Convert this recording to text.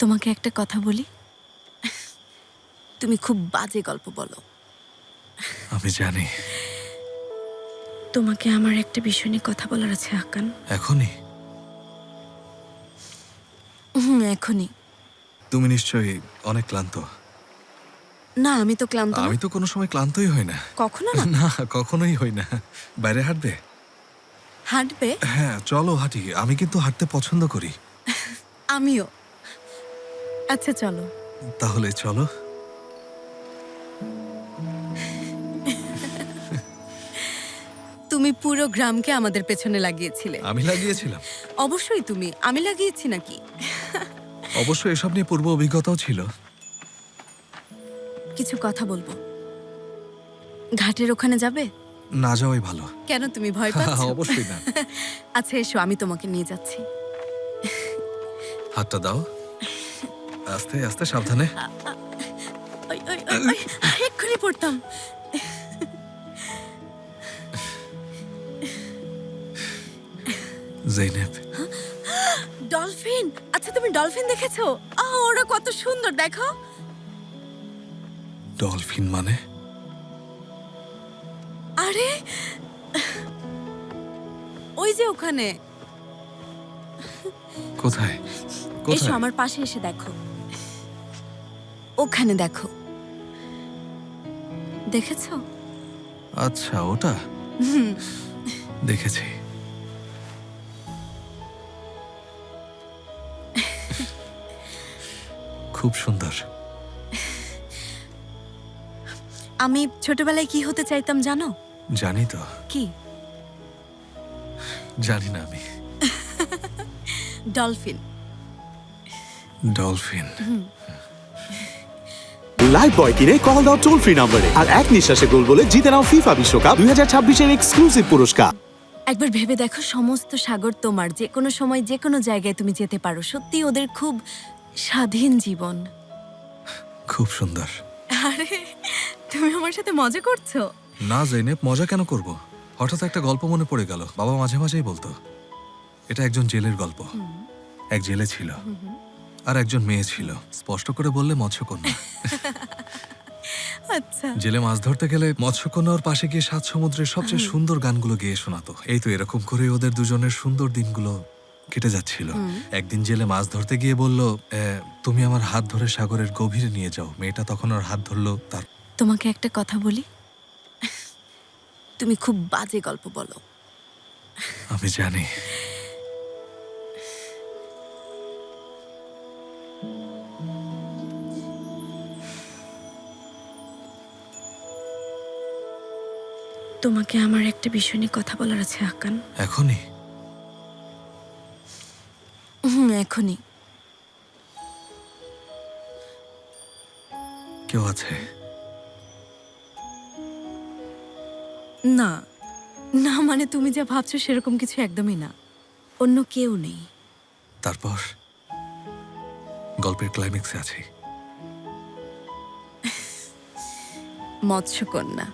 তোমাকে একটা কথা বলি, তুমি খুব বাজে গল্প বলো। আমি জানি। তোমাকে আমার একটা বিষয় নিয়ে কথা বলার আছে হাকান। এখনই? এখনই। তুমি নিশ্চয়ই অনেক ক্লান্ত। না, আমি তো ক্লান্ত না। আমি তো কোনো সময় ক্লান্তই হই না। কখনো না। না, কখনোই হই না। বাইরে হাঁটবে? হাঁটবে? হ্যাঁ, চলো হাঁটি। আমি কিন্তু হাঁটতে পছন্দ করি। আমিও। আচ্ছা চলো। তাহলে চলো। তুমি পুরো গ্রামকে আমাদের পেছনে লাগিয়েছিলে। আমি লাগিয়েছিলাম? অবশ্যই তুমি। আমি লাগিয়েছি নাকি? অবশ্য এসব নিয়ে পূর্ব অভিজ্ঞতাও ছিল। কিছু কথা বলবো। ঘাটের ওখানে যাবে? না যাওয়াই ভালো। কেন, তুমি ভয় পাচ্ছ? অবশ্যই না। আচ্ছা এসো, আমি তোমাকে নিয়ে যাচ্ছি। হাতটা দাও। আস্তে আস্তে, সাবধানে। ওই, ওই, ওই, ওই, এক্ষুনি পড়তাম। জেনেব। ডলফিন! আচ্ছা তুমি ডলফিন দেখেছো? ওরা কত সুন্দর, দেখো। ডলফিন মানে? আরে ওই যে ওখানে। কোথায়? এসো কোথায়? আমার পাশে এসে দেখো। ওখানে দেখো। দেখেছো? আচ্ছা, ওটা দেখেছি। খুব সুন্দর। আমি ছোটবেলায় কি হতে চাইতাম জানো? জানি তো। কি? জানি না আমি। ডলফিন। ডলফিন। লাইফবয় কিনে কল দাও টোল ফ্রি নম্বরে আর এক নিঃশ্বাসে গোল বলে জিতে নাও ফিফা বিশ্বকাপ 2026 এক্সক্লুসিভ পুরস্কার। একবার ভেবে দেখো, সমস্ত সাগর তোমার, যে কোনো সময় যে কোনো জায়গায় তুমি যেতে পারো। সত্যি ওদের খুব স্বাধীন জীবন। খুব সুন্দর। আরে তুমি আমার সাথে মজা করছো? না জেনেব, মজা কেন করব? হঠাৎ একটা গল্প মনে পড়ে গেল। বাবা মাঝে মাঝেই বলতো। এটা একজন জেলের গল্প। এক জেলে ছিল আর একজন মেয়ে ছিল। স্পষ্ট করে বললে মৎস্যকন্যা। আচ্ছা। জেলে মাছ ধরতে গেলে মৎস্যকন্যা ওর পাশে গিয়ে সাত সমুদ্রের সবচেয়ে সুন্দর গানগুলো গেয়ে শোনাতো। এই তো এরকম করে ওদের দুজনের সুন্দর দিনগুলো কেটে যাচ্ছিল। একদিন জেলে মাছ ধরতে গিয়ে বলল, তুমি আমার হাত ধরে সাগরের গভীরে নিয়ে যাও। মেয়েটা তখন ওর হাত ধরলো। তার তোমাকে একটা কথা বলি, তুমি খুব বাজে গল্প বলো। আমি জানি। তোমাকে আমার একটা বিষয় নিয়ে কথা বলার আছে হাকান। এখনই? এখনই। কেউ আছে? না না, মানে তুমি যা ভাবছো সেরকম কিছু একদমই না। অন্য কেউ নেই। তারপর গল্পের ক্লাইম্যাক্সে আছি। মৎস্যকন্যা।